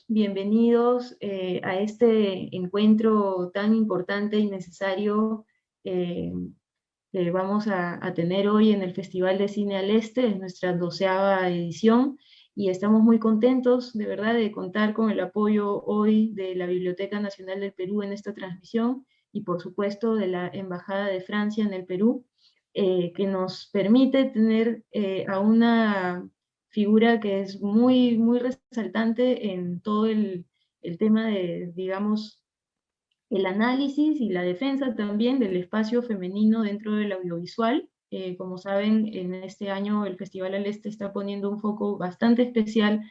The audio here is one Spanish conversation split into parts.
bienvenidos a este encuentro tan importante y necesario eh, que vamos a tener hoy en el Festival de Cine al Este, es nuestra 12ª edición, y estamos muy contentos, de verdad, de contar con el apoyo hoy de la Biblioteca Nacional del Perú en esta transmisión, y por supuesto de la Embajada de Francia en el Perú, que nos permite tener a una figura que es muy, muy resaltante en todo el tema de, digamos, el análisis y la defensa también del espacio femenino dentro del audiovisual. Como saben, en este año el Festival al Este está poniendo un foco bastante especial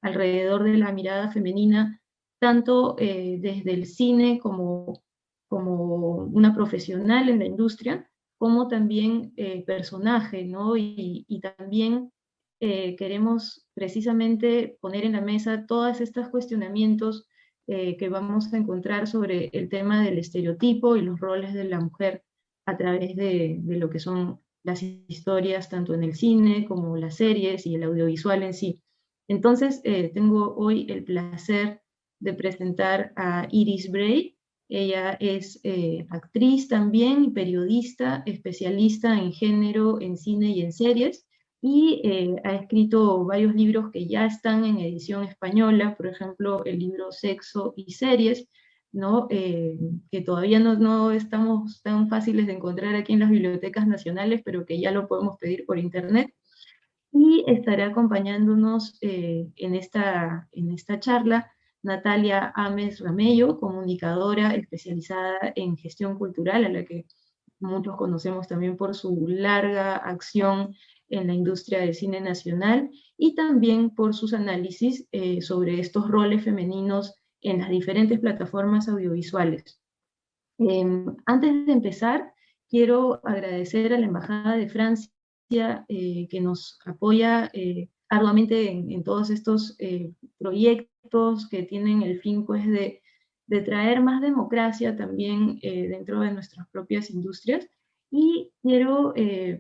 alrededor de la mirada femenina, tanto desde el cine como una profesional en la industria, como también personaje, ¿no? Y también queremos precisamente poner en la mesa todos estos cuestionamientos que vamos a encontrar sobre el tema del estereotipo y los roles de la mujer a través de lo que son las historias, tanto en el cine como las series y el audiovisual en sí. Entonces, tengo hoy el placer de presentar a Iris Bray. Ella es actriz también, periodista, especialista en género, en cine y en series, y ha escrito varios libros que ya están en edición española, por ejemplo, el libro Sexo y Series, ¿no? Que todavía no estamos tan fáciles de encontrar aquí en las bibliotecas nacionales, pero que ya lo podemos pedir por internet. Y estará acompañándonos en esta charla Natalia Ames Ramello, comunicadora especializada en gestión cultural, a la que muchos conocemos también por su larga acción en la industria del cine nacional y también por sus análisis sobre estos roles femeninos en las diferentes plataformas audiovisuales. Antes de empezar, quiero agradecer a la Embajada de Francia que nos apoya arduamente en todos estos proyectos que tienen el fin pues, de traer más democracia también dentro de nuestras propias industrias. Y quiero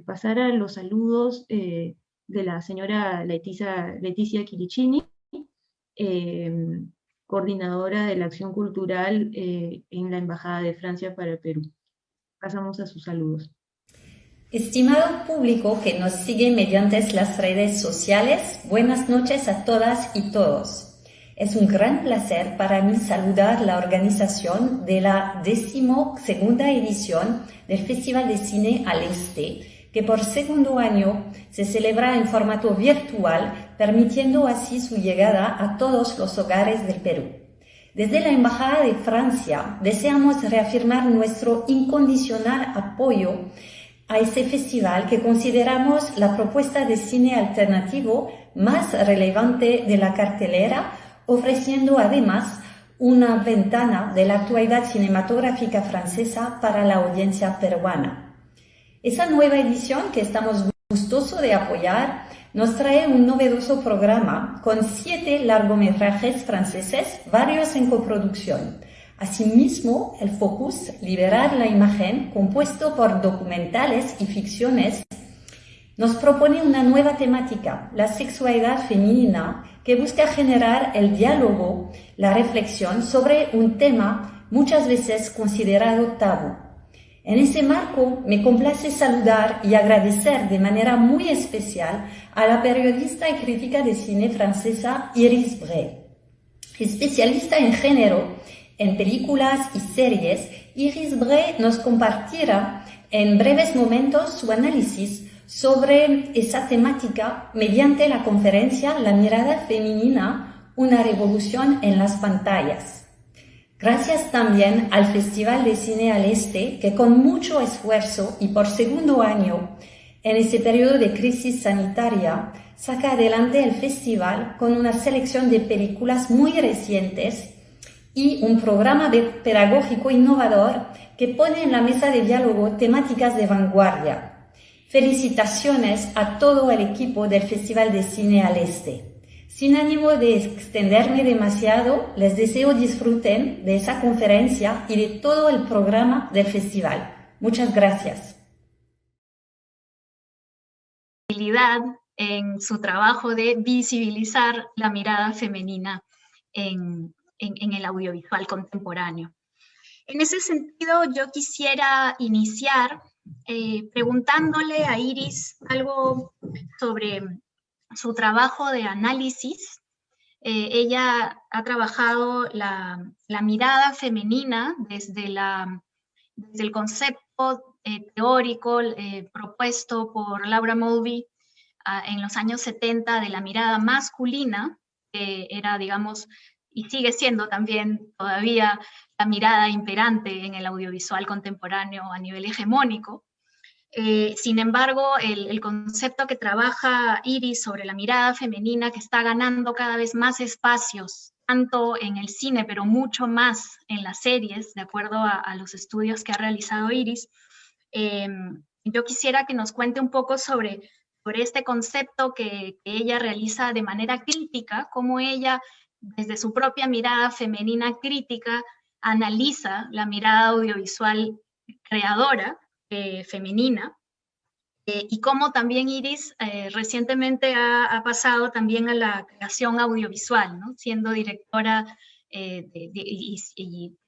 pasar a los saludos de la señora Leticia Chirichini, eh, coordinadora de la acción cultural en la Embajada de Francia para el Perú. Pasamos a sus saludos. Estimado público que nos sigue mediante las redes sociales, buenas noches a todas y todos. Es un gran placer para mí saludar la organización de la 12ª edición del Festival de Cine al Este, que por segundo año se celebra en formato virtual, permitiendo así su llegada a todos los hogares del Perú. Desde la Embajada de Francia deseamos reafirmar nuestro incondicional apoyo a este festival que consideramos la propuesta de cine alternativo más relevante de la cartelera, ofreciendo además una ventana de la actualidad cinematográfica francesa para la audiencia peruana. Esa nueva edición que estamos gustosos de apoyar nos trae un novedoso programa con 7 largometrajes franceses, varios en coproducción. Asimismo, el Focus, Liberar la Imagen, compuesto por documentales y ficciones, nos propone una nueva temática, la sexualidad femenina, que busca generar el diálogo, la reflexión sobre un tema muchas veces considerado tabú. En ese marco, me complace saludar y agradecer de manera muy especial a la periodista y crítica de cine francesa Iris Bray. Especialista en género, en películas y series, Iris Bray nos compartirá en breves momentos su análisis sobre esa temática mediante la conferencia La mirada femenina, una revolución en las pantallas. Gracias también al Festival de Cine al Este, que con mucho esfuerzo y por segundo año, en ese periodo de crisis sanitaria, saca adelante el festival con una selección de películas muy recientes y un programa pedagógico innovador que pone en la mesa de diálogo temáticas de vanguardia. Felicitaciones a todo el equipo del Festival de Cine al Este. Sin ánimo de extenderme demasiado, les deseo disfruten de esa conferencia y de todo el programa del festival. Muchas gracias. En su trabajo de visibilizar la mirada femenina en el audiovisual contemporáneo. En ese sentido, yo quisiera iniciar preguntándole a Iris algo sobre su trabajo de análisis. Ella ha trabajado la mirada femenina desde el concepto teórico propuesto por Laura Mulvey en los años 70 de la mirada masculina, que era, digamos, y sigue siendo también todavía la mirada imperante en el audiovisual contemporáneo a nivel hegemónico. Sin embargo, el concepto que trabaja Iris sobre la mirada femenina, que está ganando cada vez más espacios, tanto en el cine, pero mucho más en las series, de acuerdo a los estudios que ha realizado Iris, yo quisiera que nos cuente un poco sobre este concepto que ella realiza de manera crítica, cómo ella, desde su propia mirada femenina crítica, analiza la mirada audiovisual creadora, femenina, y cómo también Iris recientemente ha pasado también a la creación audiovisual, ¿no? Siendo directora y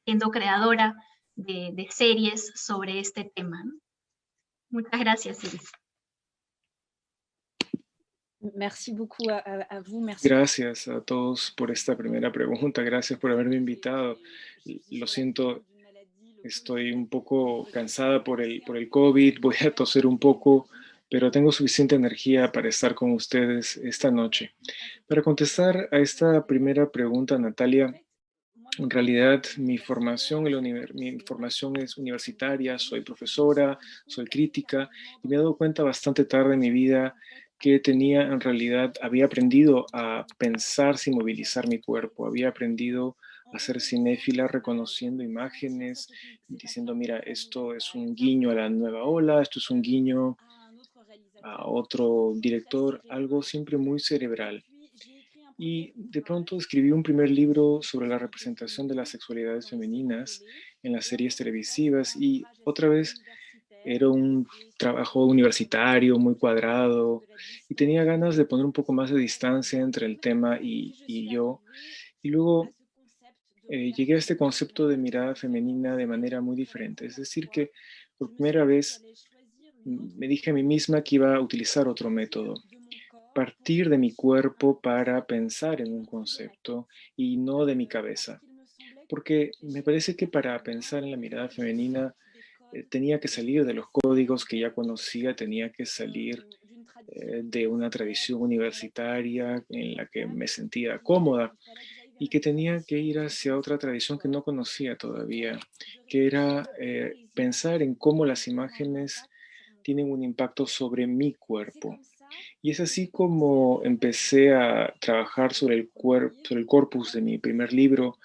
siendo creadora de series sobre este tema, ¿no? Muchas gracias, Iris. Merci beaucoup à vous. Merci. Gracias a todos por esta primera pregunta. Gracias por haberme invitado. Lo siento, estoy un poco cansada por el COVID. Voy a toser un poco, pero tengo suficiente energía para estar con ustedes esta noche. Para contestar a esta primera pregunta, Natalia, en realidad mi formación es universitaria, soy profesora, soy crítica, y me he dado cuenta bastante tarde en mi vida que en realidad, había aprendido a pensar sin movilizar mi cuerpo, había aprendido a ser cinéfila reconociendo imágenes, diciendo, mira, esto es un guiño a la nueva ola, esto es un guiño a otro director, algo siempre muy cerebral. Y de pronto escribí un primer libro sobre la representación de las sexualidades femeninas en las series televisivas y otra vez era un trabajo universitario muy cuadrado y tenía ganas de poner un poco más de distancia entre el tema y yo. Y luego llegué a este concepto de mirada femenina de manera muy diferente. Es decir, que por primera vez me dije a mí misma que iba a utilizar otro método. Partir de mi cuerpo para pensar en un concepto y no de mi cabeza. Porque me parece que para pensar en la mirada femenina tenía que salir de los códigos que ya conocía, tenía que salir de una tradición universitaria en la que me sentía cómoda y que tenía que ir hacia otra tradición que no conocía todavía, que era pensar en cómo las imágenes tienen un impacto sobre mi cuerpo. Y es así como empecé a trabajar sobre el corpus de mi primer libro,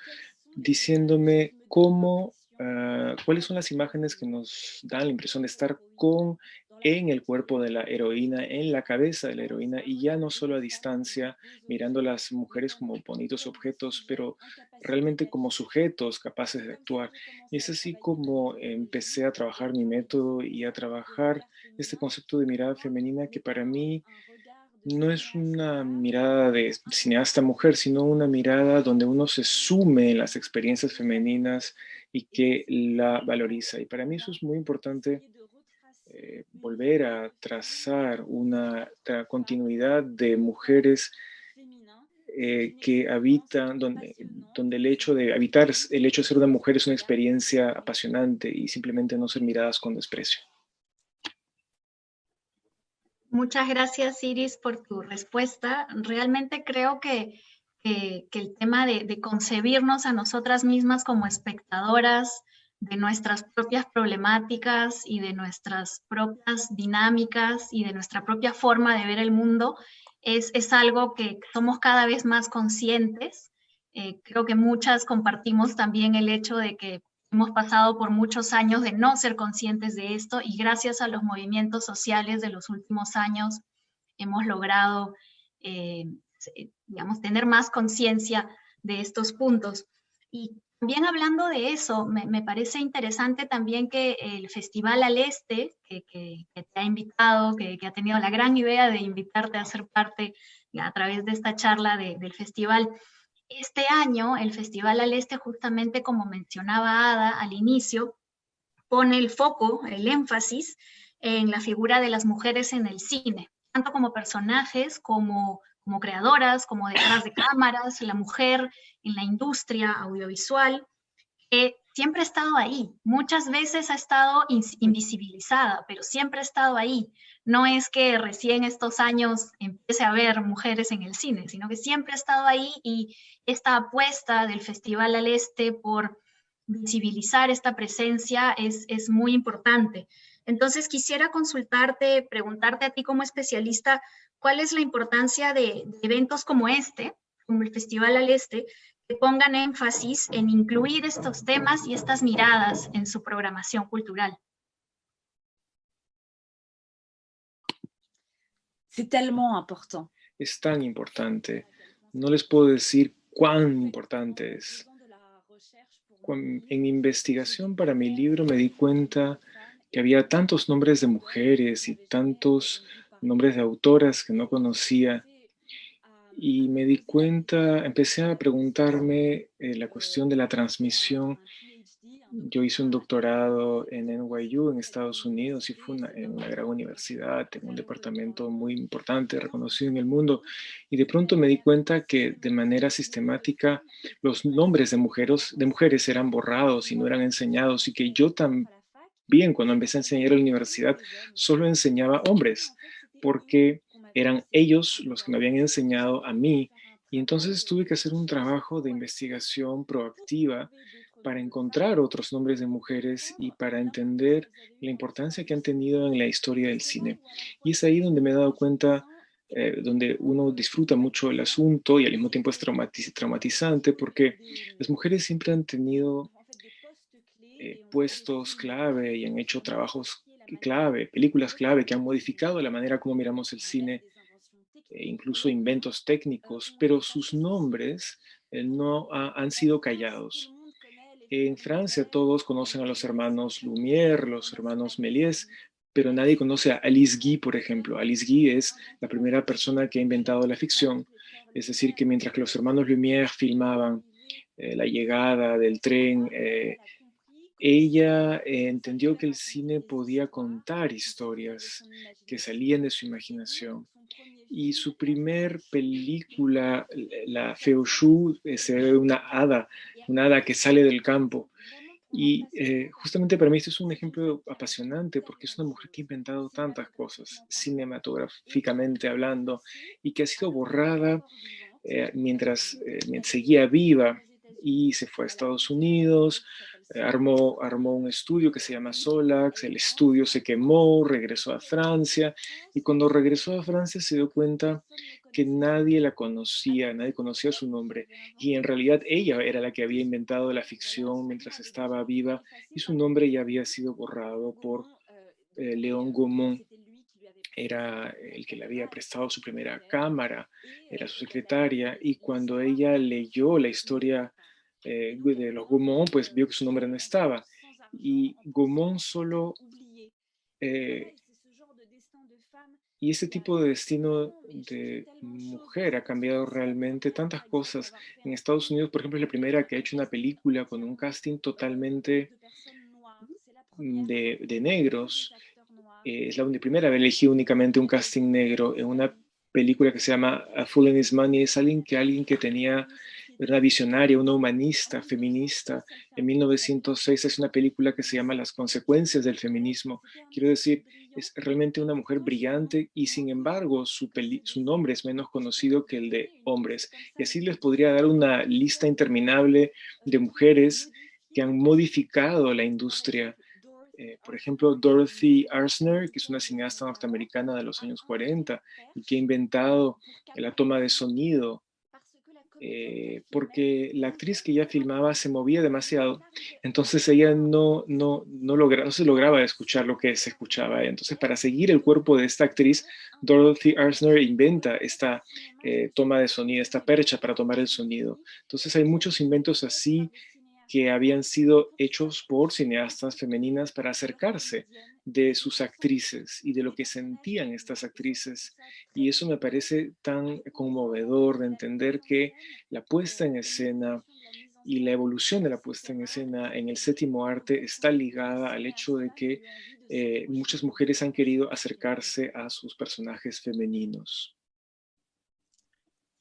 diciéndome cuáles son las imágenes que nos dan la impresión de estar en el cuerpo de la heroína, en la cabeza de la heroína, y ya no solo a distancia, mirando a las mujeres como bonitos objetos, pero realmente como sujetos capaces de actuar. Y es así como empecé a trabajar mi método y a trabajar este concepto de mirada femenina que para mí no es una mirada de cineasta mujer, sino una mirada donde uno se sume en las experiencias femeninas y que la valoriza. Y para mí eso es muy importante, volver a trazar una continuidad de mujeres que habitan, donde el hecho de habitar, el hecho de ser una mujer es una experiencia apasionante y simplemente no ser miradas con desprecio. Muchas gracias, Iris, por tu respuesta. Realmente creo que el tema de concebirnos a nosotras mismas como espectadoras de nuestras propias problemáticas y de nuestras propias dinámicas y de nuestra propia forma de ver el mundo es algo que somos cada vez más conscientes. Creo que muchas compartimos también el hecho de que hemos pasado por muchos años de no ser conscientes de esto y gracias a los movimientos sociales de los últimos años hemos logrado, digamos, tener más conciencia de estos puntos. Y también hablando de eso, me parece interesante también que el Festival al Este, que te ha invitado, que ha tenido la gran idea de invitarte a ser parte a través de esta charla del festival, este año el Festival al Este, justamente como mencionaba Ada al inicio, pone el foco, el énfasis en la figura de las mujeres en el cine, tanto como personajes, como creadoras, como detrás de cámaras, la mujer en la industria audiovisual, que siempre ha estado ahí. Muchas veces ha estado invisibilizada, pero siempre ha estado ahí. No es que recién estos años empiece a haber mujeres en el cine, sino que siempre ha estado ahí, y esta apuesta del Festival al Este por visibilizar esta presencia es muy importante. Entonces quisiera consultarte, preguntarte a ti como especialista, ¿cuál es la importancia de eventos como este, como el Festival al Este, que pongan énfasis en incluir estos temas y estas miradas en su programación cultural? C'est tellement important. Es tan importante. No les puedo decir cuán importante es. En mi investigación para mi libro me di cuenta que había tantos nombres de mujeres y tantos nombres de autoras que no conocía. Y me di cuenta, empecé a preguntarme la cuestión de la transmisión. Yo hice un doctorado en NYU, en Estados Unidos, y fue en una gran universidad, en un departamento muy importante, reconocido en el mundo. Y de pronto me di cuenta que de manera sistemática los nombres de mujeres eran borrados y no eran enseñados, y que yo también, cuando empecé a enseñar en la universidad, solo enseñaba hombres, porque eran ellos los que me habían enseñado a mí. Y entonces tuve que hacer un trabajo de investigación proactiva para encontrar otros nombres de mujeres y para entender la importancia que han tenido en la historia del cine. Y es ahí donde me he dado cuenta, donde uno disfruta mucho el asunto y al mismo tiempo es traumatizante, porque las mujeres siempre han tenido puestos clave y han hecho trabajos clave, películas clave que han modificado la manera como miramos el cine, incluso inventos técnicos, pero sus nombres han sido callados. En Francia todos conocen a los hermanos Lumière, los hermanos Méliès, pero nadie conoce a Alice Guy, por ejemplo. Alice Guy es la primera persona que ha inventado la ficción. Es decir, que mientras que los hermanos Lumière filmaban la llegada del tren, ella entendió que el cine podía contar historias que salían de su imaginación. Y su primer película, La Feuchou, se ve una hada que sale del campo. Y justamente para mí esto es un ejemplo apasionante, porque es una mujer que ha inventado tantas cosas, cinematográficamente hablando, y que ha sido borrada mientras seguía viva, y se fue a Estados Unidos, armó un estudio que se llama Solax. El estudio se quemó, regresó a Francia, y cuando regresó a Francia se dio cuenta que nadie la conocía, nadie conocía su nombre, y en realidad ella era la que había inventado la ficción mientras estaba viva, y su nombre ya había sido borrado por Léon Gaumont. Era el que le había prestado su primera cámara, era su secretaria, y cuando ella leyó la historia de los Gaumont, pues vio que su nombre no estaba. Y Gaumont solo... y ese tipo de destino de mujer ha cambiado realmente tantas cosas. En Estados Unidos, por ejemplo, es la primera que ha hecho una película con un casting totalmente de negros. Es la primera vez elegí únicamente un casting negro en una película que se llama A Fool and His Money. Es alguien que tenía una visionaria, una humanista, feminista. En 1906 es una película que se llama Las consecuencias del feminismo. Quiero decir, es realmente una mujer brillante, y sin embargo su nombre es menos conocido que el de hombres. Y así les podría dar una lista interminable de mujeres que han modificado la industria. Por ejemplo, Dorothy Arzner, que es una cineasta norteamericana de los años 40 y que ha inventado la toma de sonido, porque la actriz que ella filmaba se movía demasiado, entonces ella no se lograba escuchar lo que se escuchaba. Entonces, para seguir el cuerpo de esta actriz, Dorothy Arzner inventa esta toma de sonido, esta percha para tomar el sonido. Entonces hay muchos inventos así que habían sido hechos por cineastas femeninas para acercarse de sus actrices y de lo que sentían estas actrices. Y eso me parece tan conmovedor de entender que la puesta en escena y la evolución de la puesta en escena en el séptimo arte está ligada al hecho de que muchas mujeres han querido acercarse a sus personajes femeninos.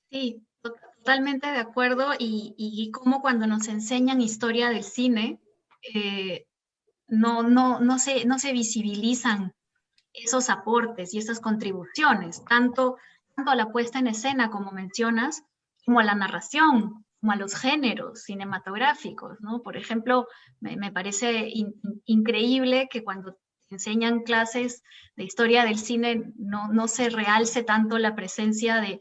Sí, totalmente de acuerdo y como cuando nos enseñan historia del cine, no se visibilizan esos aportes y esas contribuciones, tanto a la puesta en escena, como mencionas, como a la narración, como a los géneros cinematográficos, ¿no? Por ejemplo, me parece increíble que cuando enseñan clases de historia del cine no se realce tanto la presencia de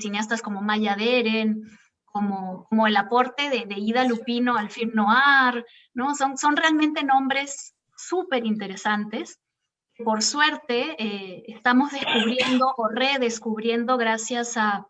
cineastas como Maya Deren, como el aporte de Ida Lupino al film noir, ¿no? Son realmente nombres súper interesantes. Por suerte, estamos descubriendo o redescubriendo gracias a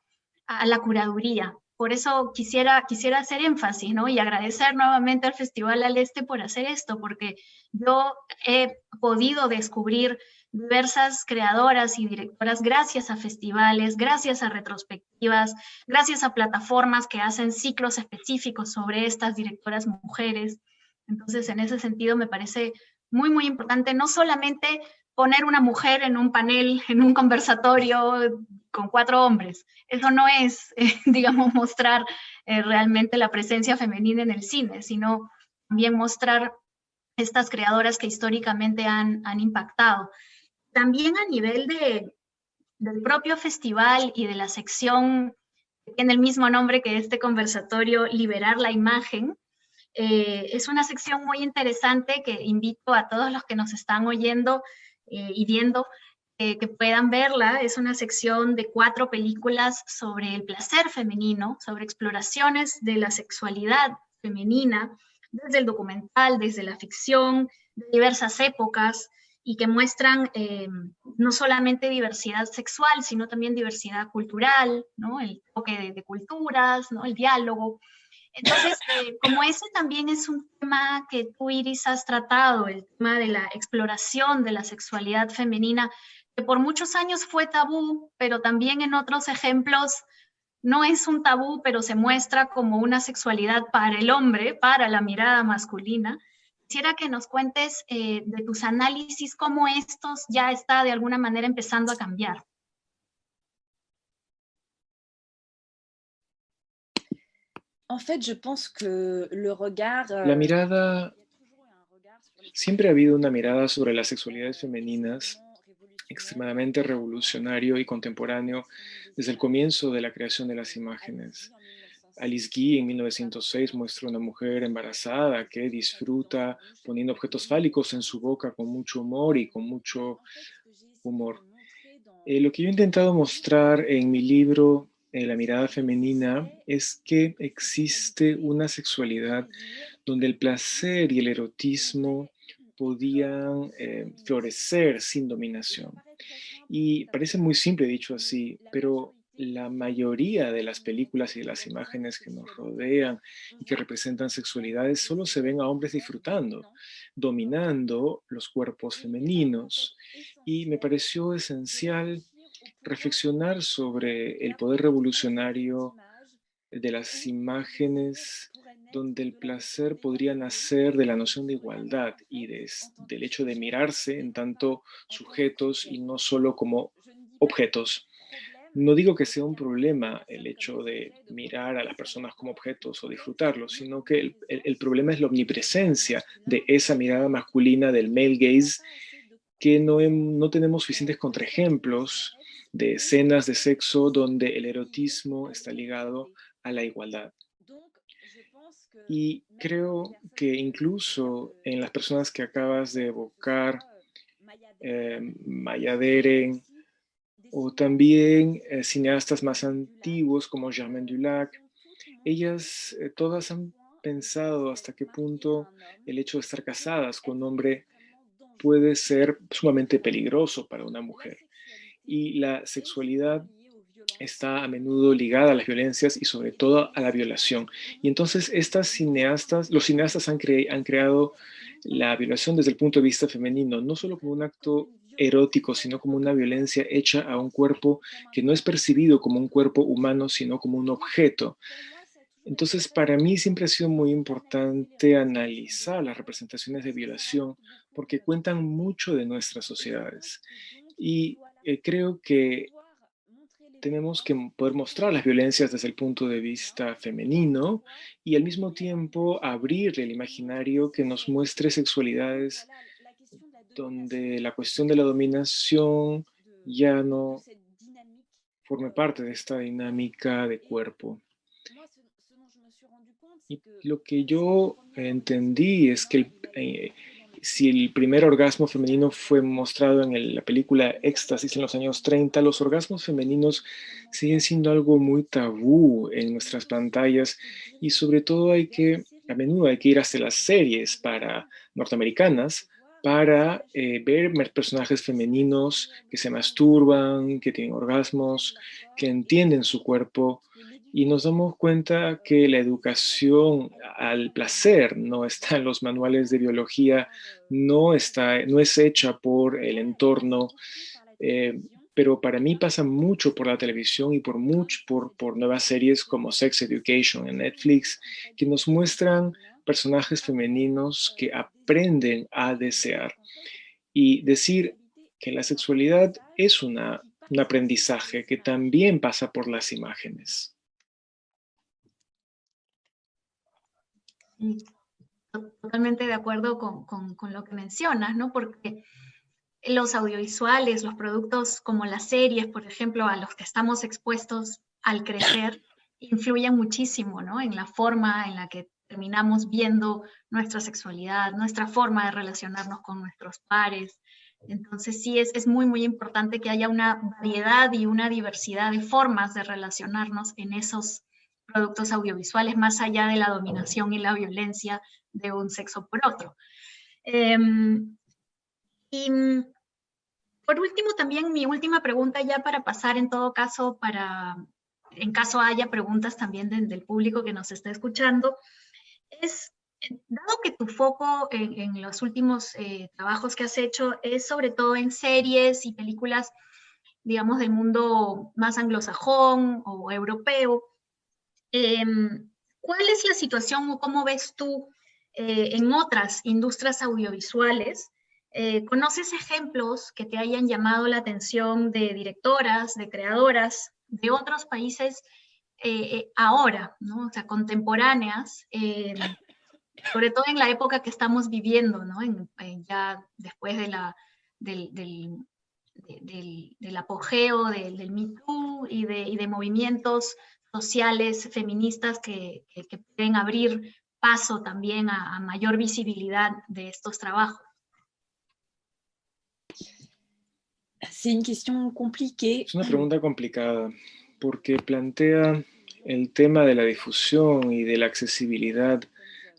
la curaduría. Por eso quisiera hacer énfasis, ¿no? Y agradecer nuevamente al Festival al Este por hacer esto, porque yo he podido descubrir diversas creadoras y directoras gracias a festivales, gracias a retrospectivas, gracias a plataformas que hacen ciclos específicos sobre estas directoras mujeres. Entonces, en ese sentido, me parece muy, muy importante no solamente poner una mujer en un panel, en un conversatorio con 4 hombres. Eso no es, digamos, mostrar realmente la presencia femenina en el cine, sino también mostrar estas creadoras que históricamente han impactado. También a nivel del propio festival y de la sección que tiene el mismo nombre que este conversatorio, Liberar la Imagen, es una sección muy interesante que invito a todos los que nos están oyendo y viendo que puedan verla. Es una sección de 4 películas sobre el placer femenino, sobre exploraciones de la sexualidad femenina, desde el documental, desde la ficción, de diversas épocas, y que muestran no solamente diversidad sexual, sino también diversidad cultural, ¿no? El toque de culturas, ¿no? El diálogo. Entonces, como ese también es un tema que tú, Iris, has tratado, el tema de la exploración de la sexualidad femenina, que por muchos años fue tabú, pero también en otros ejemplos no es un tabú, pero se muestra como una sexualidad para el hombre, para la mirada masculina. Quisiera que nos cuentes de tus análisis, cómo estos ya está de alguna manera empezando a cambiar. En fait, je pense que le regard, La mirada, siempre ha habido una mirada sobre las sexualidades femeninas extremadamente revolucionario y contemporáneo desde el comienzo de la creación de las imágenes. Alice Guy en 1906 muestra una mujer embarazada que disfruta poniendo objetos fálicos en su boca con mucho humor y con mucho humor. Lo que yo he intentado mostrar en mi libro La mirada femenina es que existe una sexualidad donde el placer y el erotismo podían florecer sin dominación. Y parece muy simple dicho así, pero la mayoría de las películas y de las imágenes que nos rodean y que representan sexualidades solo se ven a hombres disfrutando, dominando los cuerpos femeninos. Y me pareció esencial reflexionar sobre el poder revolucionario de las imágenes donde el placer podría nacer de la noción de igualdad y del hecho de mirarse en tanto sujetos y no solo como objetos. No digo que sea un problema el hecho de mirar a las personas como objetos o disfrutarlos, sino que el problema es la omnipresencia de esa mirada masculina del male gaze, que no tenemos suficientes contraejemplos de escenas de sexo donde el erotismo está ligado a la igualdad. Y creo que incluso en las personas que acabas de evocar, Maya Deren, o también cineastas más antiguos como Germaine Dulac, ellas todas han pensado hasta qué punto el hecho de estar casadas con un hombre puede ser sumamente peligroso para una mujer. Y la sexualidad está a menudo ligada a las violencias y sobre todo a la violación. Y entonces los cineastas han creado la violación desde el punto de vista femenino, no solo como un acto erótico, sino como una violencia hecha a un cuerpo que no es percibido como un cuerpo humano, sino como un objeto. Entonces, para mí siempre ha sido muy importante analizar las representaciones de violación porque cuentan mucho de nuestras sociedades. Y creo que tenemos que poder mostrar las violencias desde el punto de vista femenino y al mismo tiempo abrir el imaginario que nos muestre sexualidades donde la cuestión de la dominación ya no forme parte de esta dinámica de cuerpo. Y lo que yo entendí es que si el primer orgasmo femenino fue mostrado en la película Éxtasis en los años 30, los orgasmos femeninos siguen siendo algo muy tabú en nuestras pantallas y sobre todo a menudo hay que ir hasta las series norteamericanas para ver personajes femeninos que se masturban, que tienen orgasmos, que entienden su cuerpo y nos damos cuenta que la educación al placer no está en los manuales de biología, no es hecha por el entorno, pero para mí pasa mucho por la televisión y por nuevas series como Sex Education en Netflix, que nos muestran personajes femeninos que aprenden a desear. Y decir que la sexualidad es un aprendizaje que también pasa por las imágenes. Totalmente de acuerdo con lo que mencionas, ¿no? Porque los audiovisuales, los productos como las series, por ejemplo, a los que estamos expuestos al crecer, influyen muchísimo, ¿no? En la forma en la que terminamos viendo nuestra sexualidad, nuestra forma de relacionarnos con nuestros pares. Entonces sí, es muy, muy importante que haya una variedad y una diversidad de formas de relacionarnos en esos productos audiovisuales, más allá de la dominación y la violencia de un sexo por otro. Y por último, también mi última pregunta ya para pasar en todo caso, en caso haya preguntas también del público que nos está escuchando, es, dado que tu foco en los últimos trabajos que has hecho es sobre todo en series y películas, digamos, del mundo más anglosajón o europeo, ¿cuál es la situación o cómo ves tú en otras industrias audiovisuales? ¿Conoces ejemplos que te hayan llamado la atención de directoras, de creadoras de otros países ahora, ¿no? O sea, contemporáneas, sobre todo en la época que estamos viviendo, ¿no? Ya después del apogeo del Me Too y de movimientos sociales, feministas que pueden abrir paso también a mayor visibilidad de estos trabajos. Es una pregunta complicada porque plantea el tema de la difusión y de la accesibilidad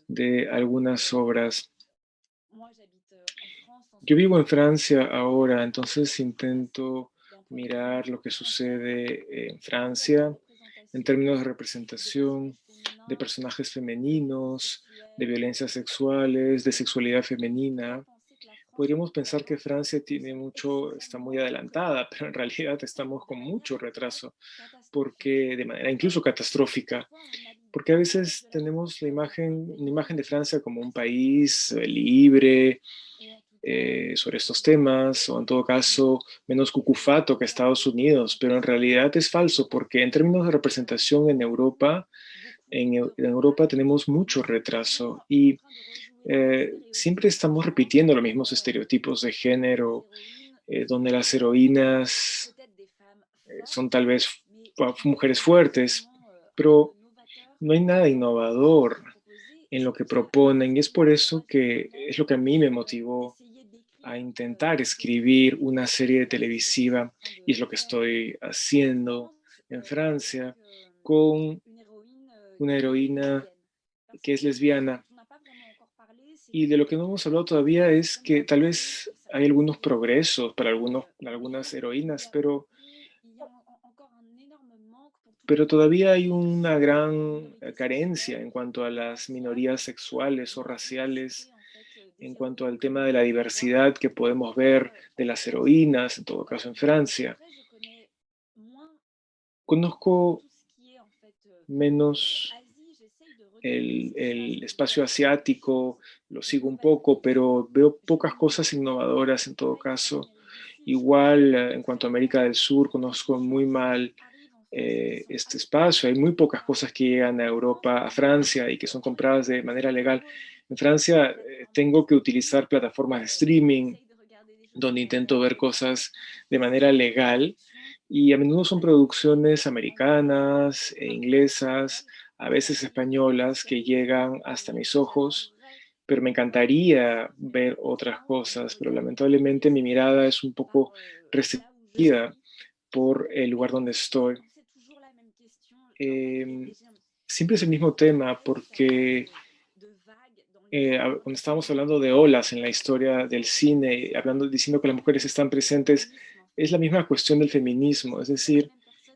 de algunas obras. Yo vivo en Francia ahora, entonces intento mirar lo que sucede en Francia en términos de representación de personajes femeninos, de violencias sexuales, de sexualidad femenina. Podríamos pensar que Francia está muy adelantada, pero en realidad estamos con mucho retraso, porque de manera incluso catastrófica, porque a veces tenemos una imagen de Francia como un país libre sobre estos temas, o en todo caso menos cucufato que Estados Unidos, pero en realidad es falso, porque en términos de representación en Europa, en Europa tenemos mucho retraso y siempre estamos repitiendo los mismos estereotipos de género, donde las heroínas son tal vez mujeres fuertes, pero no hay nada innovador en lo que proponen y es por eso que es lo que a mí me motivó a intentar escribir una serie televisiva y es lo que estoy haciendo en Francia con una heroína que es lesbiana. Y de lo que no hemos hablado todavía es que tal vez hay algunos progresos para algunas heroínas, pero todavía hay una gran carencia en cuanto a las minorías sexuales o raciales en cuanto al tema de la diversidad que podemos ver de las heroínas, en todo caso en Francia. Conozco menos el espacio asiático, lo sigo un poco, pero veo pocas cosas innovadoras en todo caso. Igual, en cuanto a América del Sur, conozco muy mal este espacio. Hay muy pocas cosas que llegan a Europa, a Francia, y que son compradas de manera legal. En Francia tengo que utilizar plataformas de streaming donde intento ver cosas de manera legal y a menudo son producciones americanas e inglesas, a veces españolas, que llegan hasta mis ojos, pero me encantaría ver otras cosas, pero lamentablemente mi mirada es un poco restringida por el lugar donde estoy. Eh, Siempre es el mismo tema porque cuando estábamos hablando de olas en la historia del cine, hablando, diciendo que las mujeres están presentes, es la misma cuestión del feminismo, es decir,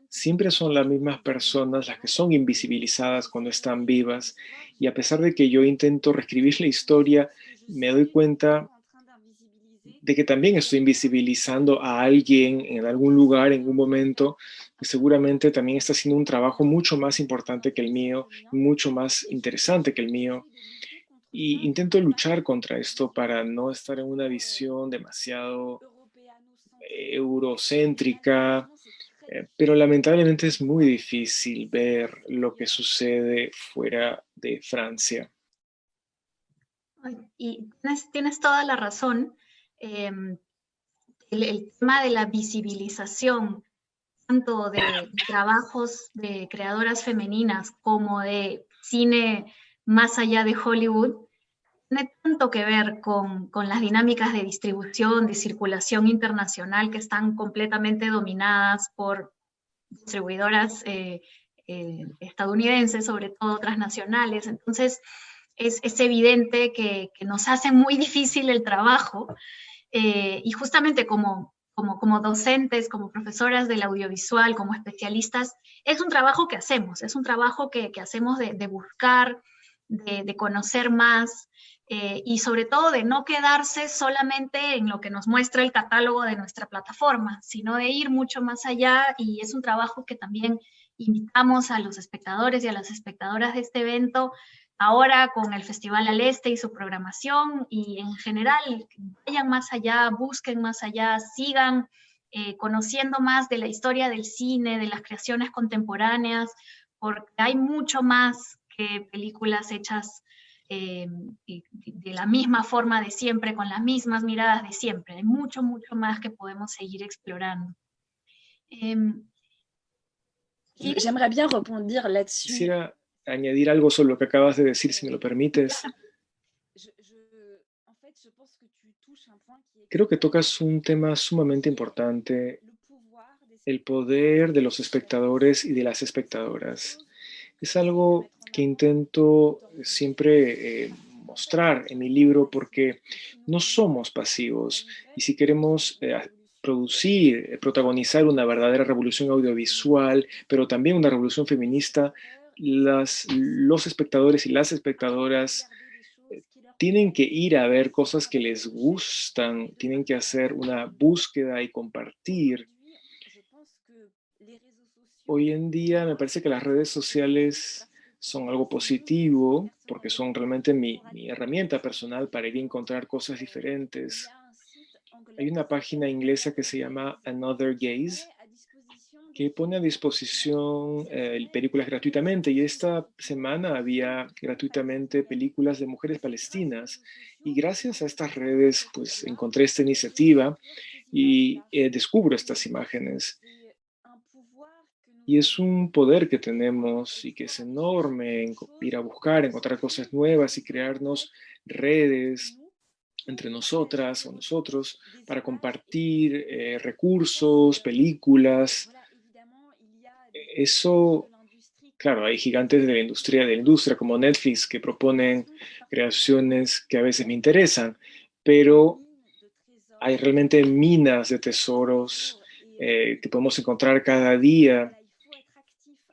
siempre son las mismas personas las que son invisibilizadas cuando están vivas, y a pesar de que yo intento reescribir la historia, me doy cuenta de que también estoy invisibilizando a alguien en algún lugar, en un momento, que seguramente también está haciendo un trabajo mucho más importante que el mío, mucho más interesante que el mío. Y intento luchar contra esto para no estar en una visión demasiado eurocéntrica, pero lamentablemente es muy difícil ver lo que sucede fuera de Francia. Y tienes toda la razón. El tema de la visibilización, tanto de trabajos de creadoras femeninas como de cine más allá de Hollywood, tiene tanto que ver con las dinámicas de distribución, de circulación internacional que están completamente dominadas por distribuidoras estadounidenses, sobre todo transnacionales. Entonces, es evidente que nos hace muy difícil el trabajo y justamente como docentes, como profesoras del audiovisual, como especialistas, es un trabajo que hacemos, es un trabajo que hacemos de buscar, de conocer más y sobre todo de no quedarse solamente en lo que nos muestra el catálogo de nuestra plataforma, sino de ir mucho más allá, y es un trabajo que también invitamos a los espectadores y a las espectadoras de este evento ahora con el Festival al Este y su programación, y en general vayan más allá, busquen más allá, sigan conociendo más de la historia del cine, de las creaciones contemporáneas, porque hay mucho más que películas hechas de la misma forma de siempre, con las mismas miradas de siempre. Hay mucho, mucho más que podemos seguir explorando. J'aimerais bien rebondir là-dessus. Quisiera añadir algo sobre lo que acabas de decir, si me lo permites. Creo que tocas un tema sumamente importante, el poder de los espectadores y de las espectadoras. Es algo que intento siempre mostrar en mi libro, porque no somos pasivos, y si queremos producir, protagonizar una verdadera revolución audiovisual, pero también una revolución feminista, los espectadores y las espectadoras tienen que ir a ver cosas que les gustan, tienen que hacer una búsqueda y compartir. Hoy en día me parece que las redes sociales son algo positivo, porque son realmente mi herramienta personal para ir a encontrar cosas diferentes. Hay una página inglesa que se llama Another Gaze, que pone a disposición películas gratuitamente, y esta semana había gratuitamente películas de mujeres palestinas, y gracias a estas redes pues encontré esta iniciativa y descubro estas imágenes. Y es un poder que tenemos y que es enorme, ir a buscar, encontrar cosas nuevas y crearnos redes entre nosotras o nosotros para compartir recursos, películas. Eso, claro, hay gigantes de la industria como Netflix, que proponen creaciones que a veces me interesan, pero hay realmente minas de tesoros que podemos encontrar cada día,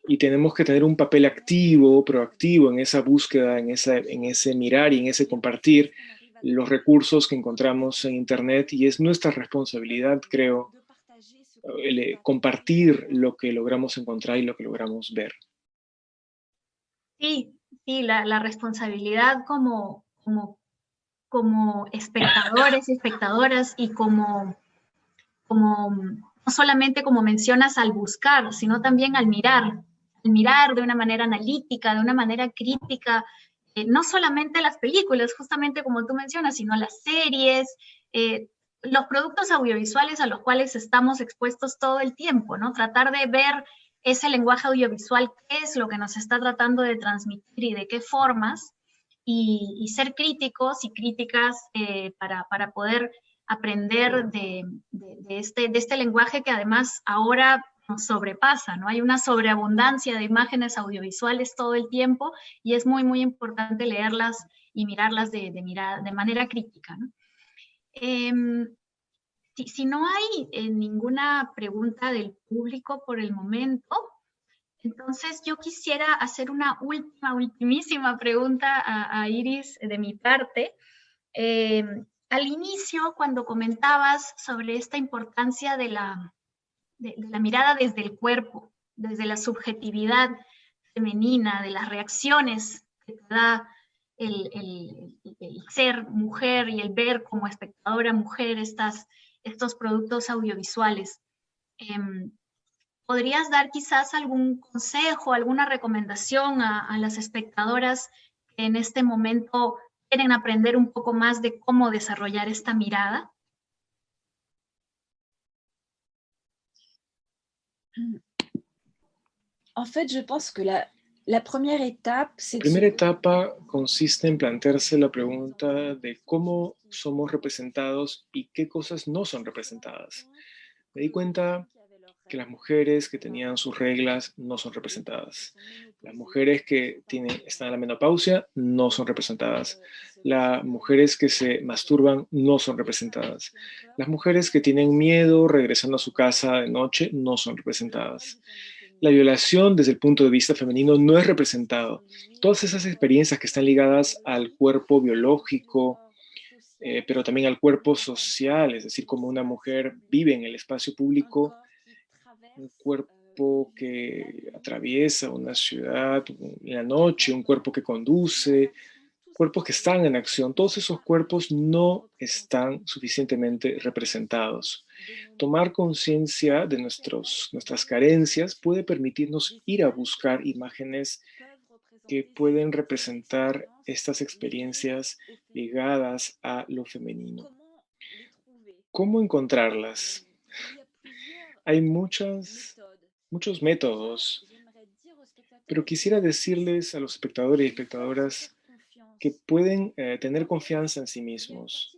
y tenemos que tener un papel activo, proactivo en esa búsqueda, en ese mirar y en ese compartir, los recursos que encontramos en Internet y es nuestra responsabilidad, creo, compartir lo que logramos encontrar y lo que logramos ver. Sí, sí, la responsabilidad como espectadores y espectadoras y no solamente como mencionas al buscar, sino también al mirar de una manera analítica, de una manera crítica, no solamente las películas, justamente como tú mencionas, sino las series, los productos audiovisuales a los cuales estamos expuestos todo el tiempo, ¿no? Tratar de ver ese lenguaje audiovisual, qué es lo que nos está tratando de transmitir y de qué formas, y ser críticos y críticas para poder aprender de este lenguaje que además ahora nos sobrepasa, ¿no? Hay una sobreabundancia de imágenes audiovisuales todo el tiempo y es muy, muy importante leerlas y mirarlas de manera crítica, ¿no? Si no hay ninguna pregunta del público por el momento, entonces yo quisiera hacer una ultimísima pregunta a Iris de mi parte. Al inicio, cuando comentabas sobre esta importancia de la mirada desde el cuerpo, desde la subjetividad femenina, de las reacciones que te da el ser mujer y el ver como espectadora mujer estos productos audiovisuales. ¿Podrías dar quizás algún consejo, alguna recomendación a las espectadoras que en este momento quieren aprender un poco más de cómo desarrollar esta mirada? En fait, je pense que la première étape, c'est La primera etapa consiste en plantearse la pregunta de cómo somos representados y qué cosas no son representadas. Me di cuenta que las mujeres que tenían sus reglas no son representadas. Las mujeres que están en la menopausia no son representadas. Las mujeres que se masturban no son representadas. Las mujeres que tienen miedo regresando a su casa de noche no son representadas. La violación desde el punto de vista femenino no es representado. Todas esas experiencias que están ligadas al cuerpo biológico, pero también al cuerpo social, es decir, como una mujer vive en el espacio público, un cuerpo que atraviesa una ciudad en la noche, un cuerpo que conduce, cuerpos que están en acción, todos esos cuerpos no están suficientemente representados. Tomar conciencia de nuestras carencias puede permitirnos ir a buscar imágenes que pueden representar estas experiencias ligadas a lo femenino. ¿Cómo encontrarlas? Hay muchos métodos, pero quisiera decirles a los espectadores y espectadoras que pueden tener confianza en sí mismos.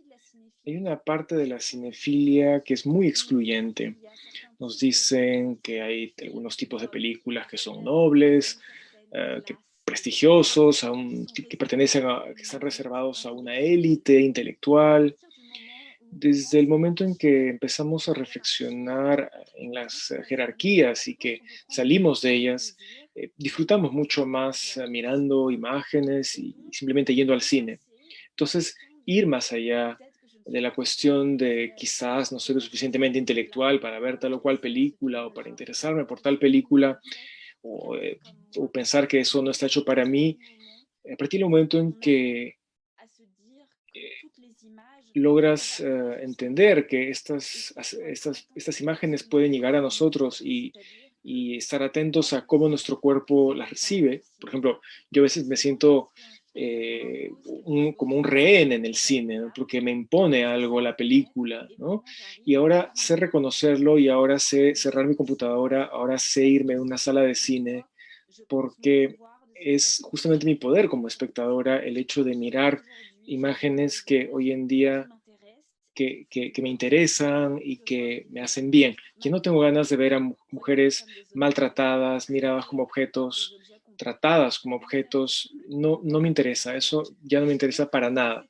Hay una parte de la cinefilia que es muy excluyente. Nos dicen que hay algunos tipos de películas que son nobles, prestigiosos, que que están reservados a una élite intelectual. Desde el momento en que empezamos a reflexionar en las jerarquías y que salimos de ellas, disfrutamos mucho más mirando imágenes y simplemente yendo al cine. Entonces, ir más allá de la cuestión de quizás no soy lo suficientemente intelectual para ver tal o cual película o para interesarme por tal película o pensar que eso no está hecho para mí, a partir del momento en que logras entender que estas imágenes pueden llegar a nosotros y estar atentos a cómo nuestro cuerpo las recibe. Por ejemplo, yo a veces me siento como un rehén en el cine, ¿no? Porque me impone algo la película, ¿no? Y ahora sé reconocerlo y ahora sé cerrar mi computadora, ahora sé irme a una sala de cine, porque es justamente mi poder como espectadora el hecho de mirar imágenes que hoy en día que me interesan y que me hacen bien. Yo no tengo ganas de ver a mujeres maltratadas, miradas como objetos, tratadas como objetos. No, no me interesa, eso ya no me interesa para nada.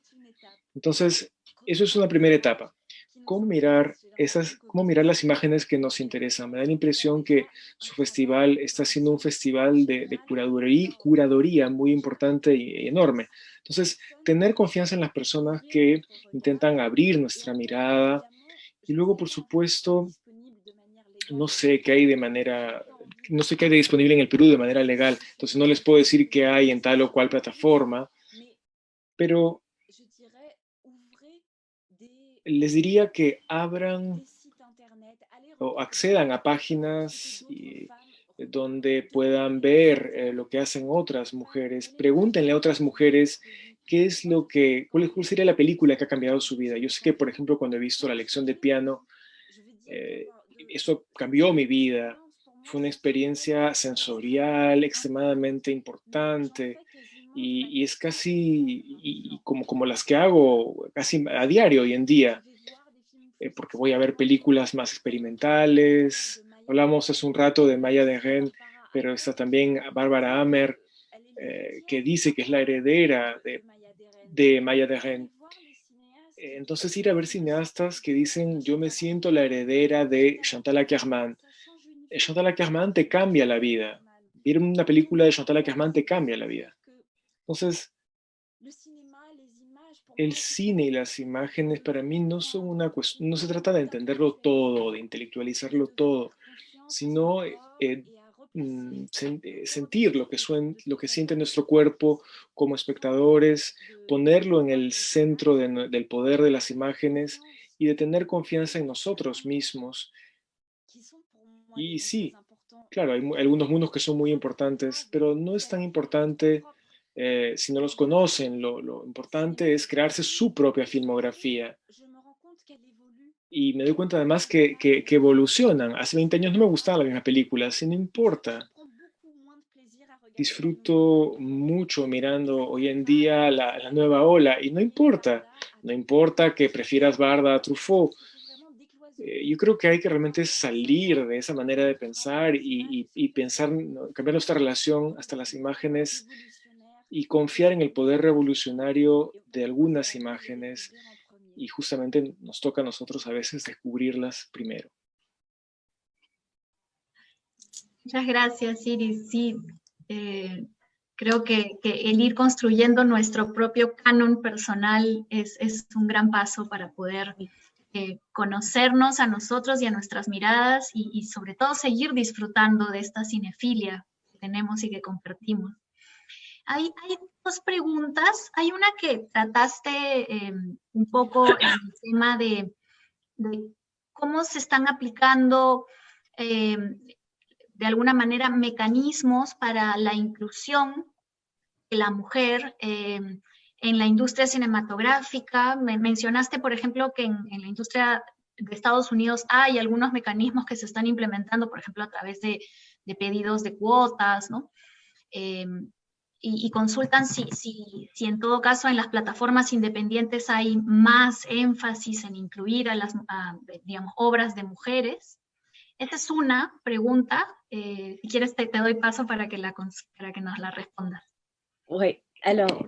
Entonces, eso es una primera etapa. cómo mirar las imágenes que nos interesan. Me da la impresión que su festival está siendo un festival de curaduría muy importante y enorme. Entonces, tener confianza en las personas que intentan abrir nuestra mirada y luego, por supuesto, no sé qué hay no sé qué hay de disponible en el Perú de manera legal, entonces no les puedo decir qué hay en tal o cual plataforma, pero les diría que abran o accedan a páginas donde puedan ver lo que hacen otras mujeres. Pregúntenle a otras mujeres cuál sería la película que ha cambiado su vida. Yo sé que, por ejemplo, cuando he visto la lección de piano, eso cambió mi vida. Fue una experiencia sensorial extremadamente importante y es casi como las que hago casi a diario hoy en día, porque voy a ver películas más experimentales. Hablamos hace un rato de Maya Deren, pero está también Bárbara Hammer, que dice que es la heredera de Maya Deren. Entonces ir a ver cineastas que dicen, yo me siento la heredera de Chantal Akerman. Chantal Akerman te cambia la vida. Ver una película de Chantal Akerman te cambia la vida. Entonces, el cine y las imágenes para mí no son una cuestión, no se trata de entenderlo todo, de intelectualizarlo todo, sino sentir lo que siente nuestro cuerpo como espectadores, ponerlo en el centro del poder de las imágenes y de tener confianza en nosotros mismos. Y sí, claro, hay algunos mundos que son muy importantes, pero no es tan importante si no los conocen. Lo importante es crearse su propia filmografía. Y me doy cuenta además que evolucionan. Hace 20 años no me gustaban las mismas películas, y no importa. Disfruto mucho mirando hoy en día la nueva ola, y no importa. No importa que prefieras Barda a Truffaut. Yo creo que hay que realmente salir de esa manera de pensar y pensar, ¿no? Cambiar nuestra relación hasta las imágenes y confiar en el poder revolucionario de algunas imágenes, y justamente nos toca a nosotros a veces descubrirlas primero. Muchas gracias, Iris. Sí, creo que el ir construyendo nuestro propio canon personal es un gran paso para poder conocernos a nosotros y a nuestras miradas y sobre todo seguir disfrutando de esta cinefilia que tenemos y que compartimos. Hay dos preguntas. Hay una que trataste un poco en el tema de cómo se están aplicando de alguna manera mecanismos para la inclusión de la mujer en la industria cinematográfica. Mencionaste, por ejemplo, que en la industria de Estados Unidos hay algunos mecanismos que se están implementando, por ejemplo, a través de pedidos de cuotas, ¿no? Y consultan si en todo caso en las plataformas independientes hay más énfasis en incluir a digamos, obras de mujeres. Esa es una pregunta. Si quieres te doy paso para que nos la respondas. Oui, alors,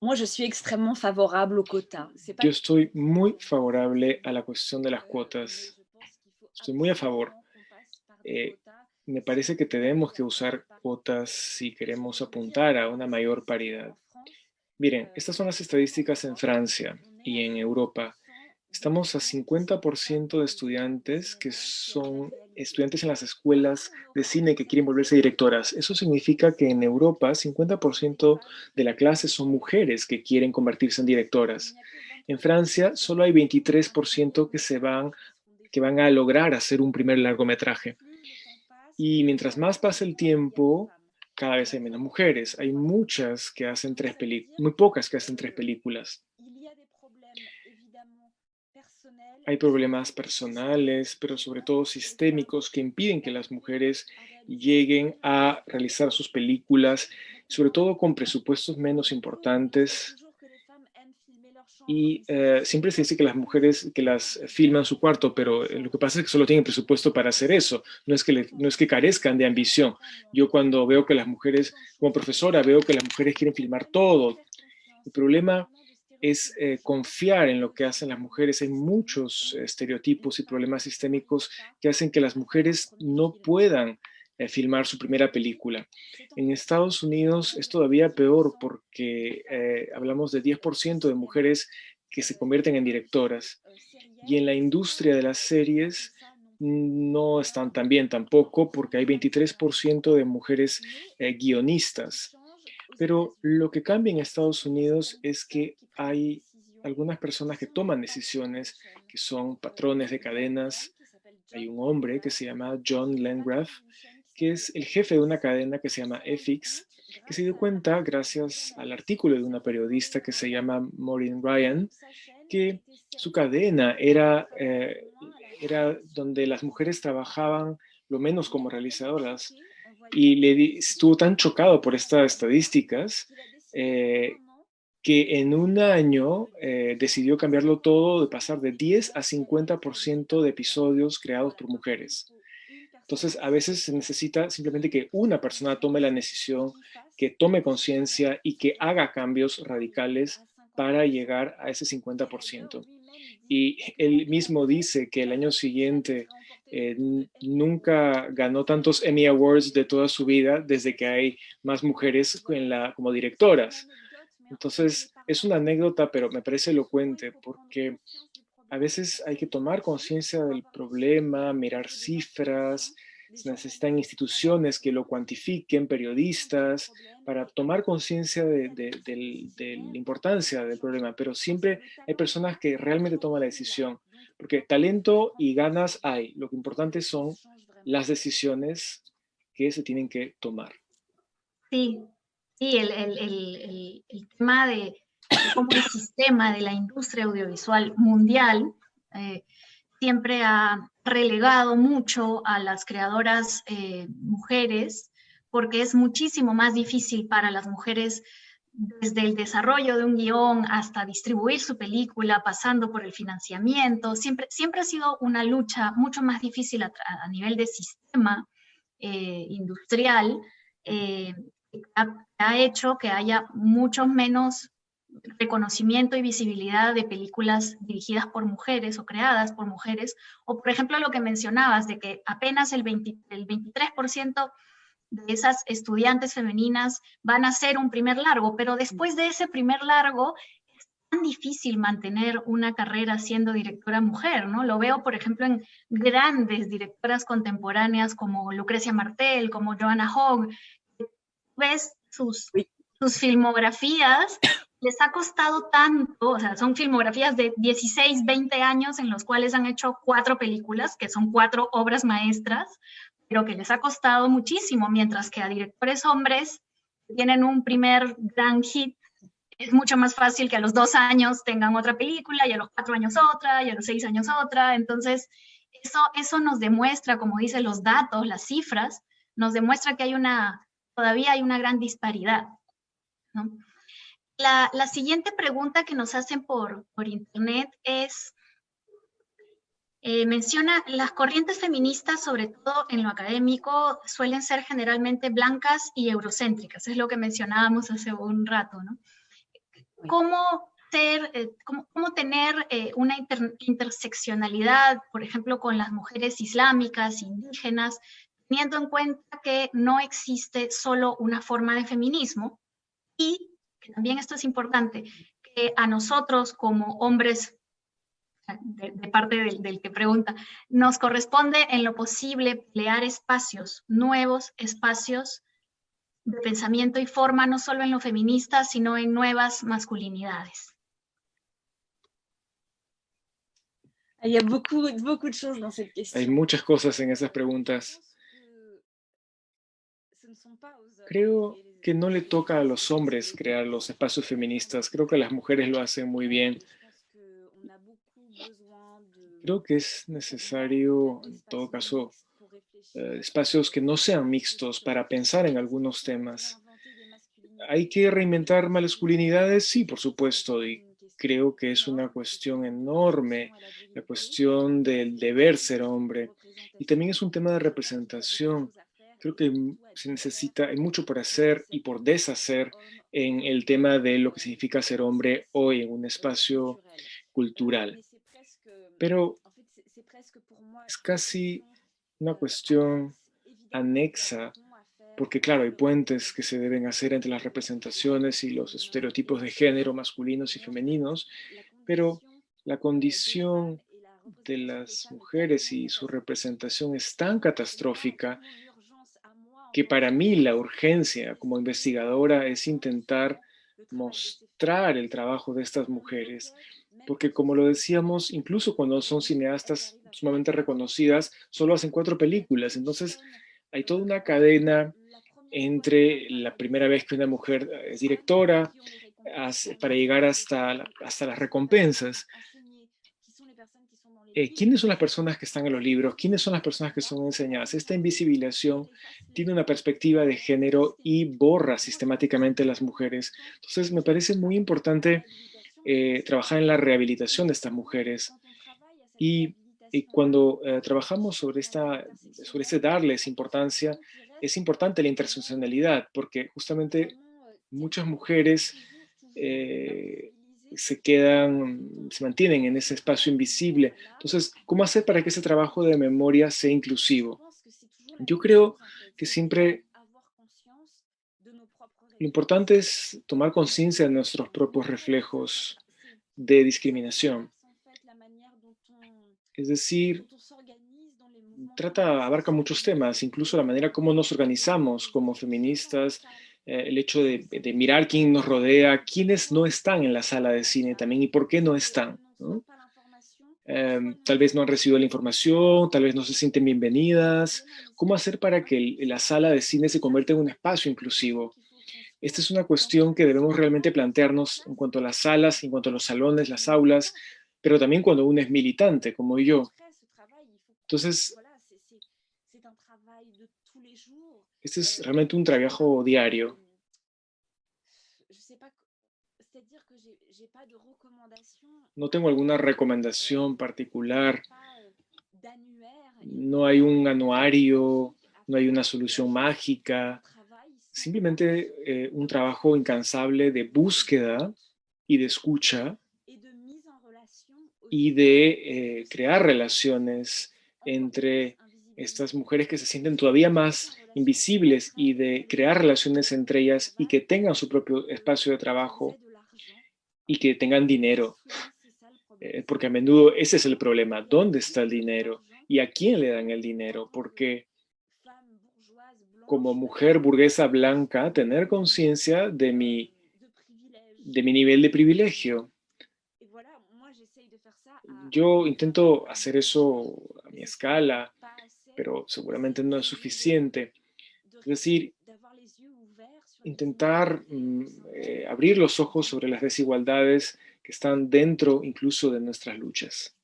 moi je suis extrêmement favorable aux quotas. Yo estoy muy favorable a la cuestión de las cuotas. Estoy muy a favor. Me parece que tenemos que usar cuotas si queremos apuntar a una mayor paridad. Miren, estas son las estadísticas en Francia y en Europa. Estamos a 50% de estudiantes que son estudiantes en las escuelas de cine que quieren volverse directoras. Eso significa que en Europa 50% de la clase son mujeres que quieren convertirse en directoras. En Francia solo hay 23% que van a lograr hacer un primer largometraje. Y mientras más pasa el tiempo, cada vez hay menos mujeres. Hay muchas que hacen muy pocas que hacen 3 películas. Hay problemas personales, pero sobre todo sistémicos, que impiden que las mujeres lleguen a realizar sus películas, sobre todo con presupuestos menos importantes. Y siempre se dice que las mujeres que las filman su cuarto, pero lo que pasa es que solo tienen presupuesto para hacer eso. No es que carezcan de ambición. Yo cuando veo que las mujeres, como profesora, veo que las mujeres quieren filmar todo. El problema es confiar en lo que hacen las mujeres. Hay muchos estereotipos y problemas sistémicos que hacen que las mujeres no puedan filmar su primera película. En Estados Unidos es todavía peor porque hablamos de 10% de mujeres que se convierten en directoras. Y en la industria de las series no están tan bien tampoco porque hay 23% de mujeres guionistas. Pero lo que cambia en Estados Unidos es que hay algunas personas que toman decisiones que son patrones de cadenas. Hay un hombre que se llama John Landgraf, que es el jefe de una cadena que se llama FX, que se dio cuenta, gracias al artículo de una periodista que se llama Maureen Ryan, que su cadena era donde las mujeres trabajaban lo menos como realizadoras, y estuvo tan chocado por estas estadísticas que en un año decidió cambiarlo todo, de pasar de 10 a 50% de episodios creados por mujeres. Entonces, a veces se necesita simplemente que una persona tome la decisión, que tome conciencia y que haga cambios radicales para llegar a ese 50%. Y él mismo dice que el año siguiente nunca ganó tantos Emmy Awards de toda su vida desde que hay más mujeres como directoras. Entonces, es una anécdota, pero me parece elocuente porque a veces hay que tomar conciencia del problema, mirar cifras, se necesitan instituciones que lo cuantifiquen, periodistas, para tomar conciencia de la importancia del problema, pero siempre hay personas que realmente toman la decisión, porque talento y ganas hay, lo que importante son las decisiones que se tienen que tomar. Sí, sí, el tema de cómo el sistema de la industria audiovisual mundial siempre ha relegado mucho a las creadoras mujeres, porque es muchísimo más difícil para las mujeres desde el desarrollo de un guión hasta distribuir su película, pasando por el financiamiento. Siempre ha sido una lucha mucho más difícil a nivel de sistema industrial, ha hecho que haya mucho menos reconocimiento y visibilidad de películas dirigidas por mujeres o creadas por mujeres, o por ejemplo lo que mencionabas de que apenas el 23% de esas estudiantes femeninas van a hacer un primer largo, pero después de ese primer largo es tan difícil mantener una carrera siendo directora mujer, ¿no? Lo veo, por ejemplo, en grandes directoras contemporáneas como Lucrecia Martel, como Joanna Hogg. Ves sus filmografías, les ha costado tanto, o sea, son filmografías de 16, 20 años en los cuales han hecho 4 películas, que son 4 obras maestras, pero que les ha costado muchísimo, mientras que a directores hombres que tienen un primer gran hit, es mucho más fácil que a los 2 años tengan otra película, y a los 4 años otra, y a los 6 años otra. Entonces, eso nos demuestra, como dicen los datos, las cifras, nos demuestra que todavía hay una gran disparidad, ¿no? La siguiente pregunta que nos hacen por internet es, menciona, las corrientes feministas, sobre todo en lo académico, suelen ser generalmente blancas y eurocéntricas, es lo que mencionábamos hace un rato, ¿no? ¿Cómo tener una interseccionalidad, por ejemplo, con las mujeres islámicas, indígenas, teniendo en cuenta que no existe solo una forma de feminismo? Y que también esto es importante, que a nosotros como hombres, de parte del que pregunta, nos corresponde en lo posible crear espacios, nuevos espacios de pensamiento y forma, no solo en lo feminista, sino en nuevas masculinidades. Hay muchas cosas en esas preguntas. Creo que no le toca a los hombres crear los espacios feministas. Creo que las mujeres lo hacen muy bien. Creo que es necesario, en todo caso, espacios que no sean mixtos para pensar en algunos temas. ¿Hay que reinventar masculinidades? Sí, por supuesto, y creo que es una cuestión enorme, la cuestión del deber ser hombre. Y también es un tema de representación. Creo que hay mucho por hacer y por deshacer en el tema de lo que significa ser hombre hoy en un espacio cultural. Pero es casi una cuestión anexa, porque claro, hay puentes que se deben hacer entre las representaciones y los estereotipos de género masculinos y femeninos, pero la condición de las mujeres y su representación es tan catastrófica que para mí la urgencia como investigadora es intentar mostrar el trabajo de estas mujeres, porque como lo decíamos, incluso cuando son cineastas sumamente reconocidas, solo hacen 4 películas, entonces hay toda una cadena entre la primera vez que una mujer es directora para llegar hasta las recompensas. ¿Quiénes son las personas que están en los libros? ¿Quiénes son las personas que son enseñadas? Esta invisibilización tiene una perspectiva de género y borra sistemáticamente a las mujeres. Entonces, me parece muy importante trabajar en la rehabilitación de estas mujeres. Y cuando trabajamos sobre este darles importancia, es importante la interseccionalidad, porque justamente muchas mujeres se mantienen en ese espacio invisible. Entonces, ¿cómo hacer para que ese trabajo de memoria sea inclusivo? Yo creo que siempre lo importante es tomar conciencia de nuestros propios reflejos de discriminación. Es decir, abarca muchos temas, incluso la manera como nos organizamos como feministas, el hecho de mirar quién nos rodea, quiénes no están en la sala de cine también y por qué no están, ¿no? Tal vez no han recibido la información, tal vez no se sienten bienvenidas. ¿Cómo hacer para que la sala de cine se convierta en un espacio inclusivo? Esta es una cuestión que debemos realmente plantearnos en cuanto a las salas, en cuanto a los salones, las aulas, pero también cuando uno es militante, como yo. Entonces, este es realmente un trabajo diario. No tengo alguna recomendación particular. No hay un anuario, no hay una solución mágica. Simplemente un trabajo incansable de búsqueda y de escucha y de crear relaciones entre estas mujeres que se sienten todavía más invisibles y de crear relaciones entre ellas y que tengan su propio espacio de trabajo y que tengan dinero. Porque a menudo ese es el problema. ¿Dónde está el dinero? ¿Y a quién le dan el dinero? Porque como mujer burguesa blanca, tener conciencia de mi nivel de privilegio. Yo intento hacer eso a mi escala, pero seguramente no es suficiente. Es decir, intentar abrir los ojos sobre las desigualdades que están dentro incluso de nuestras luchas.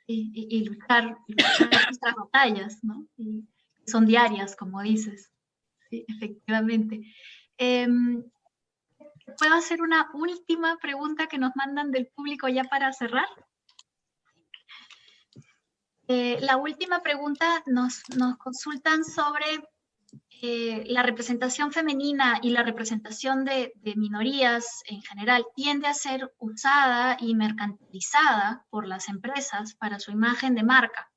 Y luchar nuestras batallas, ¿no? Y son diarias, como dices. Sí, efectivamente. ¿Puedo hacer una última pregunta que nos mandan del público ya para cerrar? La última pregunta nos consultan sobre la representación femenina y la representación de minorías en general tiende a ser usada y mercantilizada por las empresas para su imagen de marca.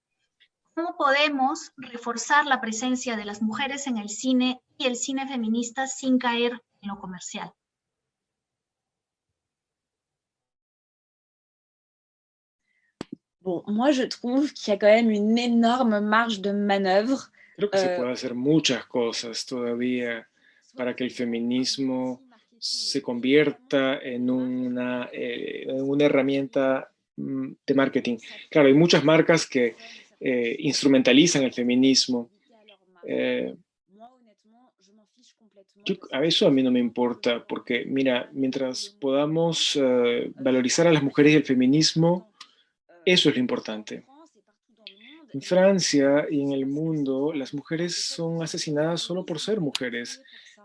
¿Cómo podemos reforzar la presencia de las mujeres en el cine y el cine feminista sin caer en lo comercial? Bon, moi, je trouve qu'il y a quand même une énorme marge de manœuvre. Creo que se puede hacer muchas cosas todavía para que el feminismo se convierta en una herramienta de marketing. Claro, hay muchas marcas que instrumentalizan el feminismo. A eso a mí no me importa, porque mira, mientras podamos valorizar a las mujeres y el feminismo, eso es lo importante. En Francia y en el mundo, las mujeres son asesinadas solo por ser mujeres.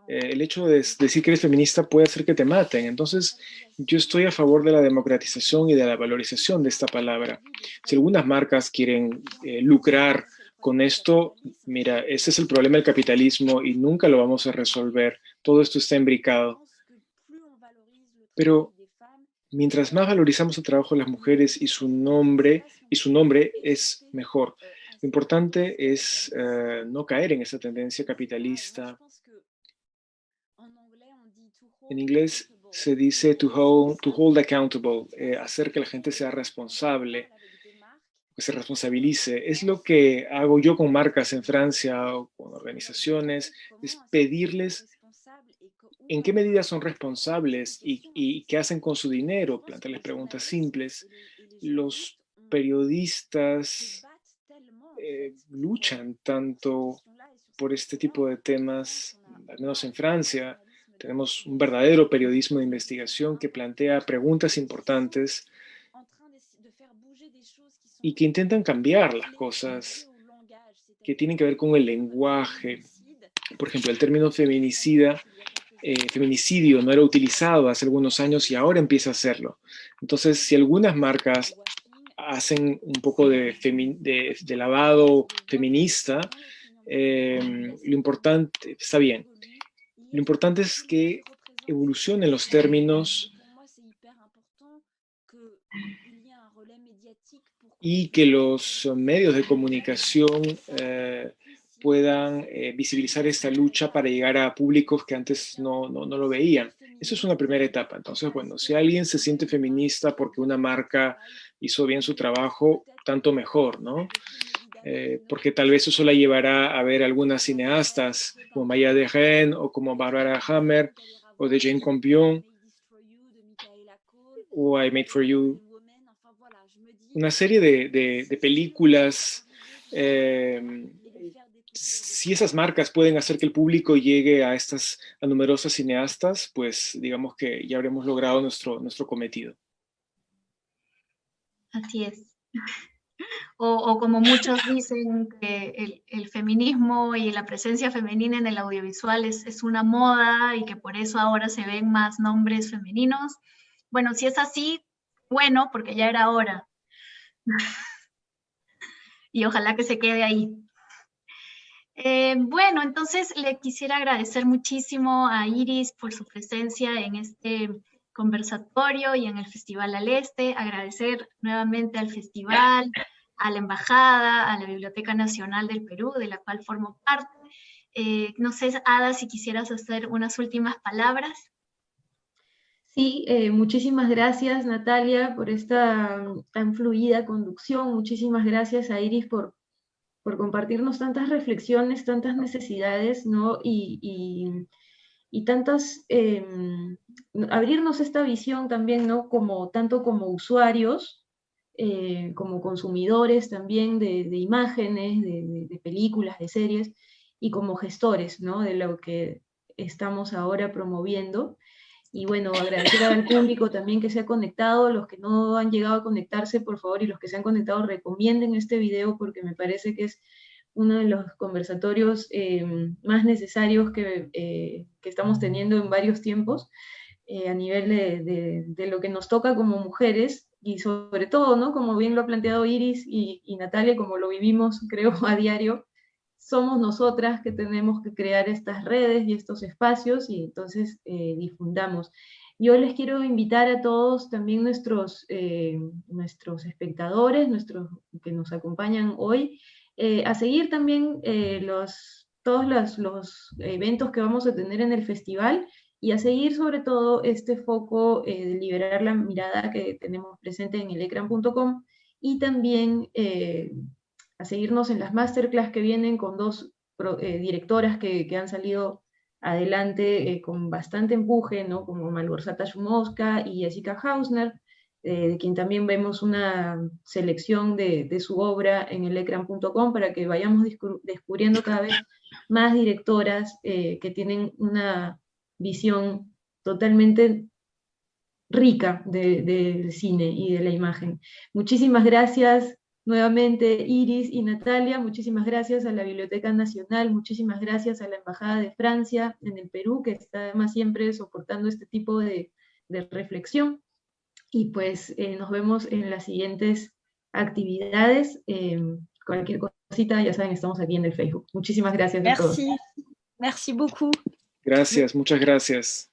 El hecho de decir que eres feminista puede hacer que te maten. Entonces, yo estoy a favor de la democratización y de la valorización de esta palabra. Si algunas marcas quieren lucrar con esto, mira, ese es el problema del capitalismo y nunca lo vamos a resolver. Todo esto está imbricado. Pero mientras más valorizamos el trabajo de las mujeres y su nombre es mejor. Lo importante es no caer en esa tendencia capitalista. En inglés se dice to hold accountable, hacer que la gente sea responsable, que se responsabilice. Es lo que hago yo con marcas en Francia o con organizaciones, es pedirles en qué medida son responsables y qué hacen con su dinero, plantearles preguntas simples. Los periodistas luchan tanto por este tipo de temas, al menos en Francia. Tenemos un verdadero periodismo de investigación que plantea preguntas importantes y que intentan cambiar las cosas que tienen que ver con el lenguaje. Por ejemplo, el término feminicidio no era utilizado hace algunos años y ahora empieza a serlo. Entonces, si algunas marcas hacen un poco de lavado feminista, lo importante, está bien, lo importante es que evolucionen los términos y que los medios de comunicación puedan visibilizar esta lucha para llegar a públicos que antes no lo veían. Eso es una primera etapa. Entonces, bueno, si alguien se siente feminista porque una marca hizo bien su trabajo, tanto mejor, ¿no? Porque tal vez eso la llevará a ver algunas cineastas como Maya Deren o como Barbara Hammer o de Jane Campion o I Made For You. Una serie de películas. Si esas marcas pueden hacer que el público llegue a numerosas cineastas, pues digamos que ya habremos logrado nuestro cometido. Así es. O como muchos dicen, que el feminismo y la presencia femenina en el audiovisual es una moda y que por eso ahora se ven más nombres femeninos. Bueno, si es así, bueno, porque ya era hora. Y ojalá que se quede ahí. Bueno, entonces le quisiera agradecer muchísimo a Iris por su presencia en este conversatorio y en el Festival al Este. Agradecer nuevamente al festival, a la Embajada, a la Biblioteca Nacional del Perú, de la cual formo parte. No sé, Ada, si quisieras hacer unas últimas palabras. Sí, muchísimas gracias Natalia por esta tan fluida conducción. Muchísimas gracias a Iris por compartirnos tantas reflexiones, tantas necesidades, ¿no? Y tantas, abrirnos esta visión también, ¿no? Tanto como usuarios, como consumidores también de imágenes, de películas, de series, y como gestores, ¿no? De lo que estamos ahora promoviendo. Y bueno, agradecer al público también que se ha conectado, los que no han llegado a conectarse, por favor, y los que se han conectado, recomienden este video porque me parece que es uno de los conversatorios más necesarios que estamos teniendo en varios tiempos, a nivel de lo que nos toca como mujeres, y sobre todo, ¿no? Como bien lo ha planteado Iris y Natalia, como lo vivimos, creo, a diario, somos nosotras que tenemos que crear estas redes y estos espacios y entonces difundamos. Yo les quiero invitar a todos, también nuestros espectadores, que nos acompañan hoy, a seguir también todos los eventos que vamos a tener en el festival y a seguir sobre todo este foco de liberar la mirada que tenemos presente en elecran.com y también a seguirnos en las masterclass que vienen con dos directoras que han salido adelante con bastante empuje, ¿no? Como Malgorzata Shumowska y Jessica Hausner, de quien también vemos una selección de su obra en elecran.com para que vayamos descubriendo cada vez más directoras que tienen una visión totalmente rica del cine y de la imagen. Muchísimas gracias nuevamente Iris y Natalia, muchísimas gracias a la Biblioteca Nacional, muchísimas gracias a la Embajada de Francia en el Perú, que está además siempre soportando este tipo de reflexión. Y pues nos vemos en las siguientes actividades. Cualquier cosa cita, ya saben, estamos aquí en el Facebook. Muchísimas gracias a todos. Merci beaucoup. Gracias, muchas gracias.